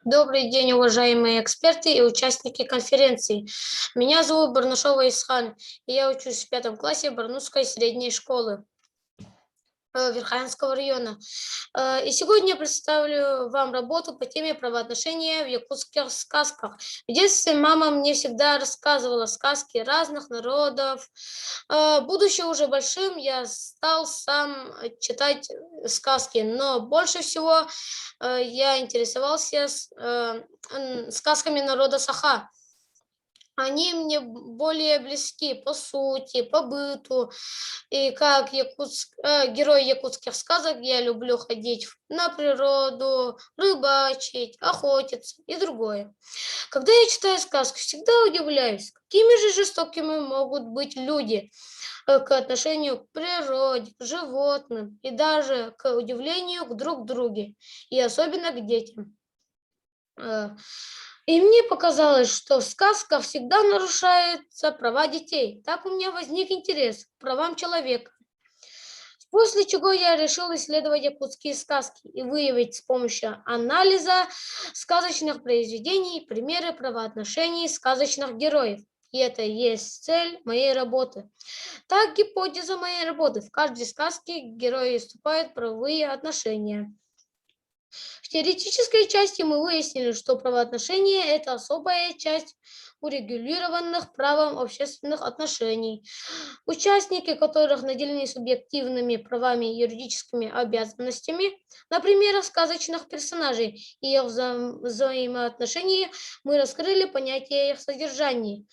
Добрый день, уважаемые эксперты и участники конференции. Меня зовут Барнашова Исхан, и я учусь в 5 классе Барнусской средней школы Верхоянского района. И сегодня я представлю вам работу по теме правоотношения в якутских сказках. В детстве мама мне всегда рассказывала сказки разных народов. Будучи уже большим, я стал сам читать сказки, но больше всего я интересовался сказками народа Саха. Они мне более близки по сути, по быту. И как герой якутских сказок я люблю ходить на природу, рыбачить, охотиться и другое. Когда я читаю сказки, всегда удивляюсь, какими же жестокими могут быть люди к отношению к природе, к животным и даже к удивлению к друг друге, и особенно к детям. Э, И мне показалось, что в сказках всегда нарушаются права детей. Так у меня возник интерес к правам человека. После чего я решил исследовать якутские сказки и выявить с помощью анализа сказочных произведений примеры правоотношений сказочных героев. И это и есть цель моей работы. Так, гипотеза моей работы. В каждой сказке герои вступают в правовые отношения. В теоретической части мы выяснили, что правоотношения – это особая часть урегулированных правом общественных отношений, участники которых наделены субъективными правами и юридическими обязанностями. На примерах сказочных персонажей и их взаимоотношений мы раскрыли понятие их содержания,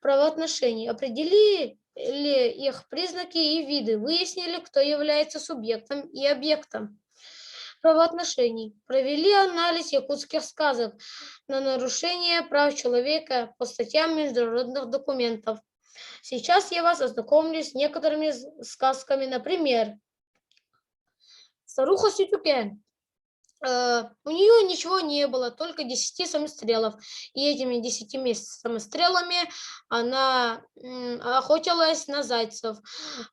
правоотношений, определили их признаки и виды, выяснили, кто является субъектом и объектом правоотношений, провели анализ якутских сказок на нарушение прав человека по статьям международных документов. Сейчас я вас ознакомлю с некоторыми сказками. Например, «Старуха Сютюкен». У нее ничего не было, только 10 самострелов. И этими 10 самострелами она охотилась на зайцев.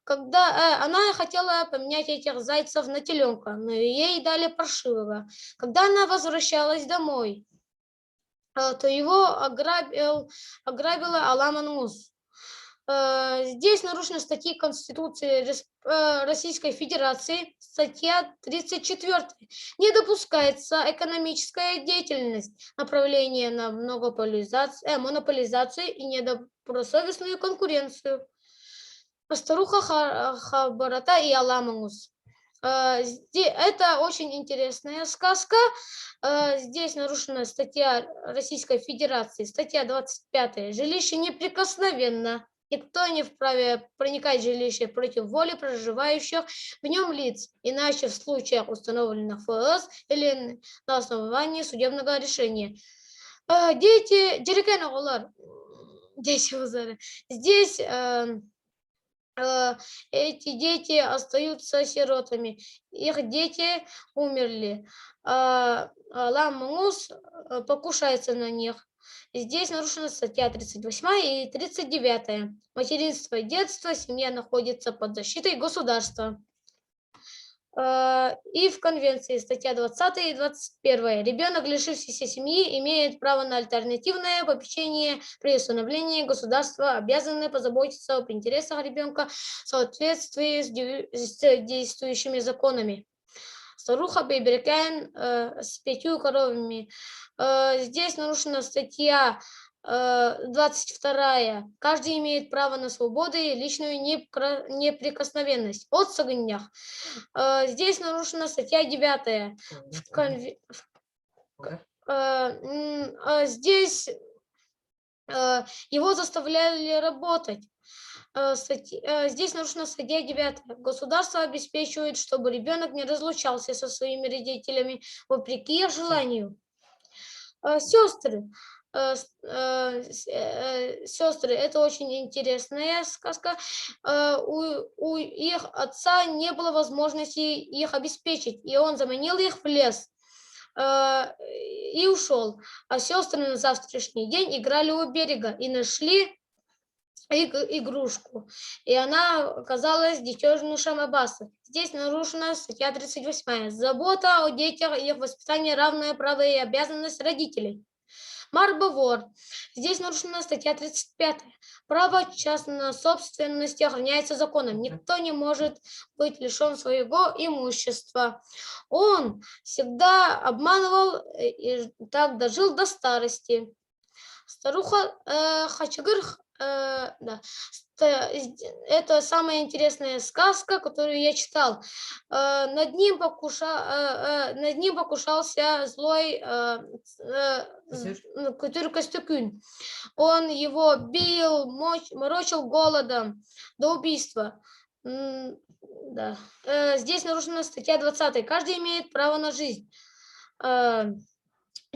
Когда она хотела поменять этих зайцев на теленка, но ей дали паршивого. Когда она возвращалась домой, то его ограбила Аламан-Мус. Здесь нарушены статьи Конституции Российской Федерации, статья 34. Не допускается экономическая деятельность, направление на монополизацию и недобросовестную конкуренцию. Старуха Хабарата и Аламанус. Это очень интересная сказка. Здесь нарушена статья Российской Федерации, статья 25. Жилище неприкосновенно. Никто не вправе проникать в жилище против воли проживающих в нем лиц, иначе в случаях, установленных ФС или на основании судебного решения. Дети, здесь эти дети остаются сиротами. Их дети умерли. Ламус покушается на них. Здесь нарушена статья 38 и 39. Материнство и детство. Семья находится под защитой государства. И в Конвенции статья 20 и 21. Ребенок, лишившийся семьи, имеет право на альтернативное попечение при установлении государства, обязаны позаботиться об интересах ребенка в соответствии с действующими законами. Старуха Бейберкен с 5 коровами. Здесь нарушена статья 22. Каждый имеет право на свободу и личную неприкосновенность от Саганьях. Здесь нарушена статья 9. Здесь его заставляли работать. Здесь нарушена статья 9. Государство обеспечивает, чтобы ребенок не разлучался со своими родителями вопреки их желанию. Сестры. Сестры, это очень интересная сказка. У их отца не было возможности их обеспечить, и он заманил их в лес и ушел. А сестры на завтрашний день играли у берега и нашли игрушку, и она оказалась детенышем Аббаса. Здесь нарушена статья 38. Забота о детях и их воспитании, равное право и обязанность родителей. Марбовор. Здесь нарушена статья 35. Право частной собственности охраняется законом. Никто не может быть лишен своего имущества. Он всегда обманывал и так дожил до старости. Старуха Хачагыр, да, это самая интересная сказка, которую я читал. Над ним покушался злой Костюкюнь. Он его бил, морочил голодом до убийства. Да. Здесь нарушена статья 20. Каждый имеет право на жизнь.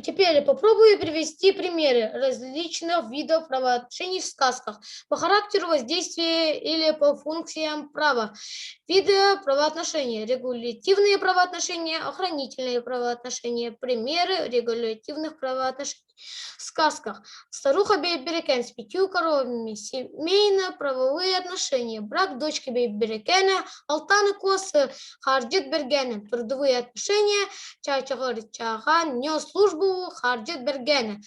Теперь попробую привести примеры различных видов правоотношений в сказках по характеру воздействия или по функциям права. Виды правоотношений: регулятивные правоотношения, охранительные правоотношения. Примеры регулятивных правоотношений в сказках: старуха Бейберекен с 5 коровами, семейно-правовые отношения, брак дочки Бейберекена, Алтанку с Харджит Бергена, трудовые отношения, Чачагар нес службу Харджит Бергена,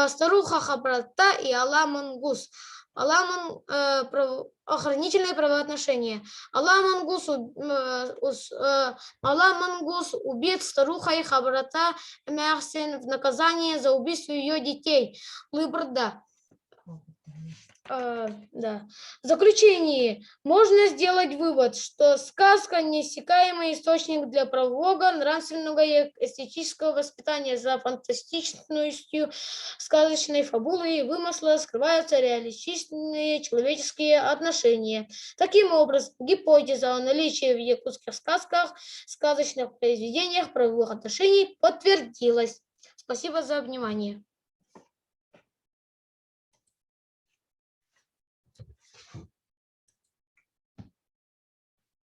старуха Хабрата и Аламангус. Охранительные правоотношения. Аламангус убит старухой Хабрата Мерсин в наказание за убийство ее детей. Лыбрда. Да. В заключении можно сделать вывод, что сказка – неиссякаемый источник для правового, нравственного и эстетического воспитания. За фантастичностью сказочной фабулы и вымысла скрываются реалистичные человеческие отношения. Таким образом, гипотеза о наличии в якутских сказках, сказочных произведениях правовых отношений подтвердилась. Спасибо за внимание.